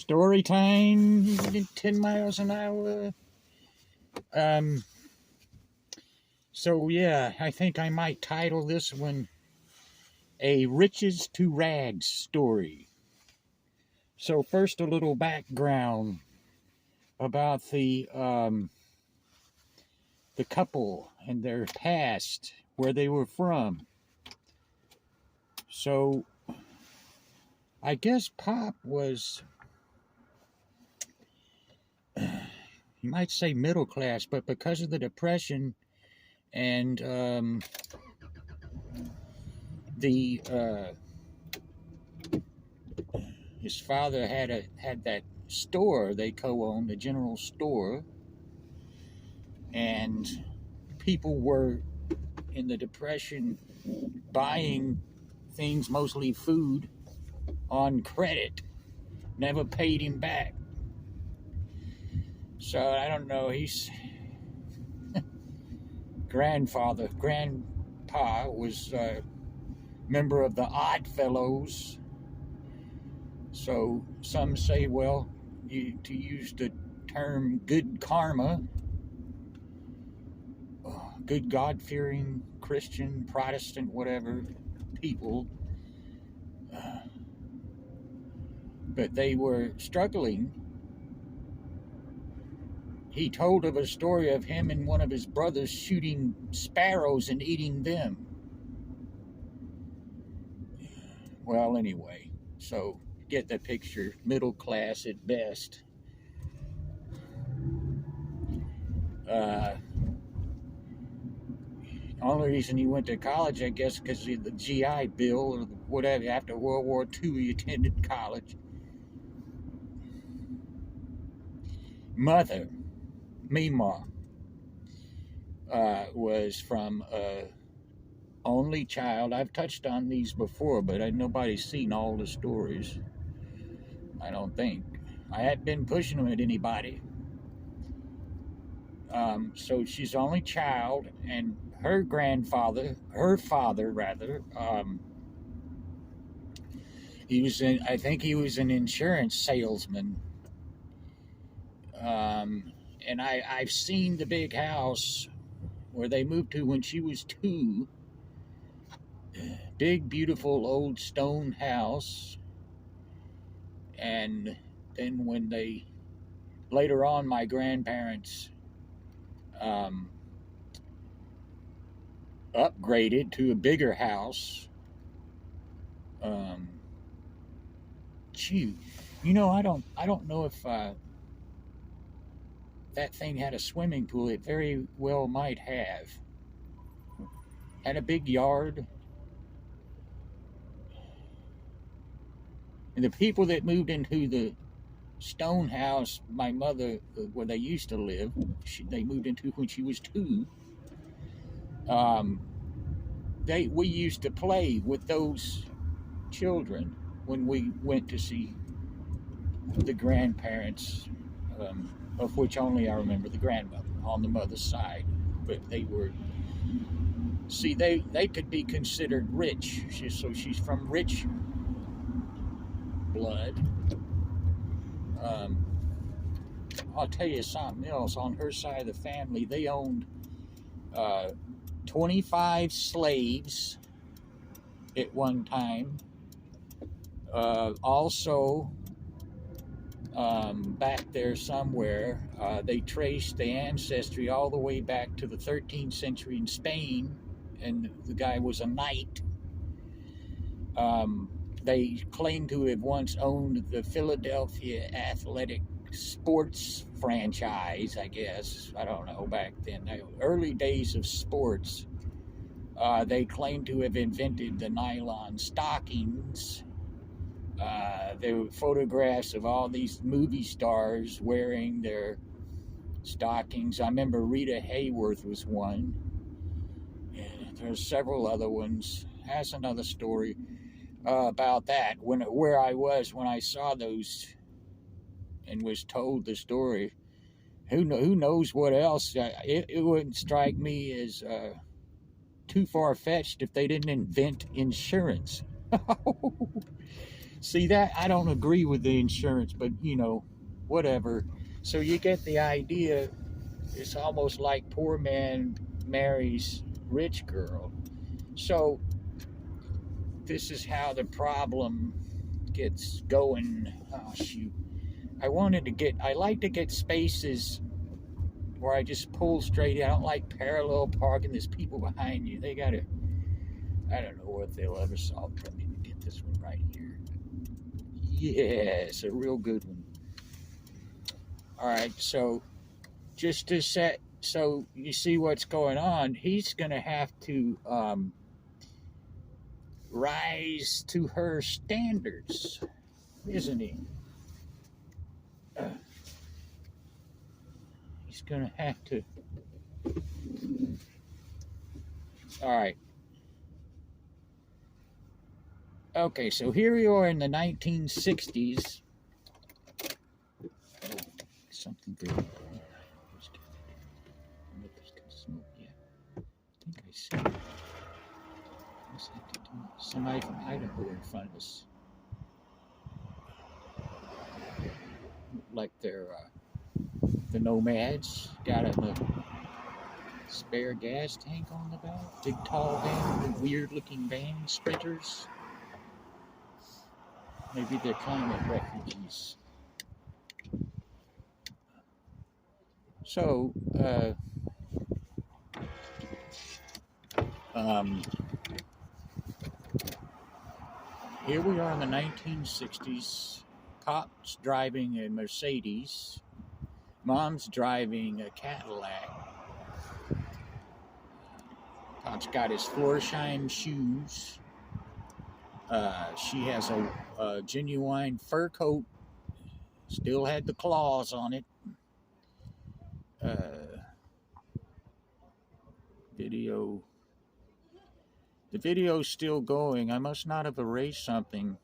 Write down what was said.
Story time, 10 miles an hour. Um, so yeah, I think I might title this one A Riches to Rags Story. So first a little background about the couple and their past, where they were from. So I guess Pop was, you might say middle class, but because of the Depression and the his father had that store they co-owned, the general store, and people were in the Depression buying things, mostly food, on credit. Never paid him back. So I don't know. He's grandpa was a member of the Odd Fellows. So some say, well, to use the term good karma, good God-fearing Christian, Protestant, whatever people, but they were struggling. He told of a story of him and one of his brothers shooting sparrows and eating them. Well, anyway, so get the picture. Middle class at best. Only reason he went to college, I guess, because of the GI Bill or whatever. After World War II, he attended college. Mother, Mima, was from only child. I've touched on these before, but nobody's seen all the stories. I don't think. I hadn't been pushing them at anybody. So she's only child, and her father rather, I think he was an insurance salesman. And I've seen the big house where they moved to when she was 2. Big, beautiful old stone house. And then when later on, my grandparents upgraded to a bigger house. I don't know if that thing had a swimming pool. It very well might have. Had a big yard. And the people that moved into the stone house, my mother, where they used to live, they moved into when she was 2. We used to play with those children when we went to see the grandparents, of which only I remember the grandmother on the mother's side. But they could be considered rich. She's from rich blood. I'll tell you something else. On her side of the family, they owned 25 slaves at one time. Also, back there somewhere, they traced the ancestry all the way back to the 13th century in Spain, and the guy was a knight. They claim to have once owned the Philadelphia Athletic Sports franchise, I guess. I don't know, back then. Early days of sports. They claim to have invented the nylon stockings. There were photographs of all these movie stars wearing their stockings. I remember Rita Hayworth was one. And there's several other ones. That's another story about that. Where I was when I saw those and was told the story. Who knows what else? It wouldn't strike me as too far-fetched if they didn't invent insurance. See that I don't agree with the insurance, but whatever. So you get the idea. It's almost like poor man marries rich girl. So this is how the problem gets going. Oh shoot. I like to get spaces where I just pull straight in. I don't like parallel parking. There's people behind you. I don't know what they'll ever solve. Let me get this one right here. Yes, a real good one. All right, so just to set, so you see what's going on, he's going to have to rise to her standards, isn't he? He's going to have to. All right. Okay, so here we are in the 1960s. Oh, something good. Yeah, I think I see it. Somebody from Idaho in front of us. Like they're the Nomads. Got a spare gas tank on the back. Big tall van, weird looking van, sprinters. Maybe they're climate refugees. So, here we are in the 1960s. Pop's driving a Mercedes. Mom's driving a Cadillac. Pop's got his Florsheim shoes. She has a genuine fur coat. Still had the claws on it. Video. The video's still going. I must not have erased something.